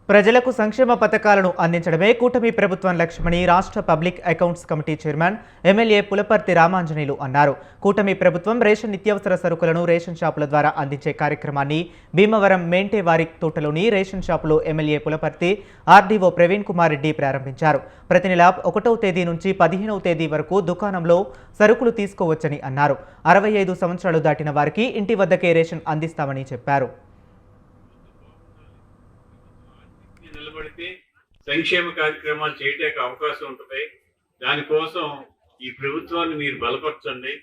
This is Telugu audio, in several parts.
ప్రజలకు సంక్షేమ పథకాలను అందించడమే కూటమి ప్రభుత్వం లక్ష్యమని రాష్ట్ర public accounts committee chairman MLA Pulaparthi Ramanjaneyulu అన్నారు. కూటమి ప్రభుత్వం రేషన్ నిత్యావసర సరుకులను రేషన్ షాపుల ద్వారా అందించే కార్యక్రమాన్ని భీమవరం మేంటేవారి తోటలోని రేషన్ షాపులో ఎమ్మెల్యే పులపర్తి ఆర్డీఓ ప్రవీణ్ కుమార్ రెడ్డి ప్రారంభించారు. ప్రతి నెల 1వ తేదీ నుంచి 15వ తేదీ వరకు దుకాణంలో సరుకులు తీసుకోవచ్చని అన్నారు. 65 సంవత్సరాలు దాటిన వారికి ఇంటి వద్దకే రేషన్ అందిస్తామని చెప్పారు. నిలబడితే సంక్షేమ కార్యక్రమాలు చేయడానికి అవకాశం ఉంటుంది. దానికోసం ఈ ప్రభుత్వాన్ని మీరు బలపరచండి.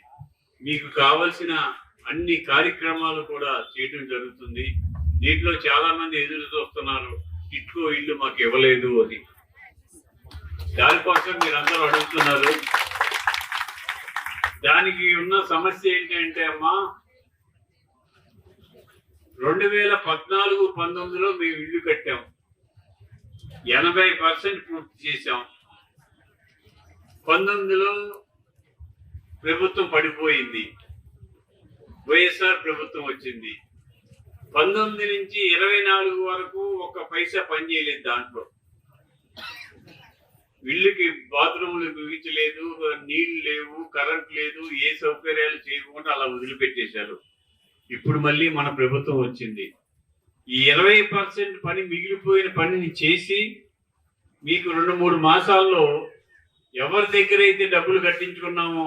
మీకు కావలసిన అన్ని కార్యక్రమాలు కూడా చేయడం జరుగుతుంది. దీంట్లో చాలా మంది ఎదురు చూస్తున్నారు, ఇటుకో ఇల్లు మాకు ఇవ్వలేదు అని. దానికోసం మీరు అందరూ అడుగుతున్నారు. దానికి ఉన్న సమస్య ఏంటంటే అమ్మా, 2014-19లో మేము ఇల్లు కట్టాం, 80% పూర్తి చేశాం. 19లో ప్రభుత్వం పడిపోయింది, వైఎస్ఆర్ ప్రభుత్వం వచ్చింది. 19 నుంచి 24 వరకు ఒక్క పైసా పని చేయలేదు. దాంట్లో ఇళ్ళకి బాత్రూములు బిగించలేదు, నీళ్లు లేవు, కరెంట్ లేదు, ఏ సౌకర్యాలు చేయకుండా అలా వదిలిపెట్టేశారు. ఇప్పుడు మళ్ళీ మన ప్రభుత్వం వచ్చింది. ఈ 20% పని, మిగిలిపోయిన పనిని చేసి మీకు 2-3 మాసాల్లో ఎవరి దగ్గర అయితే డబ్బులు కట్టించుకున్నామో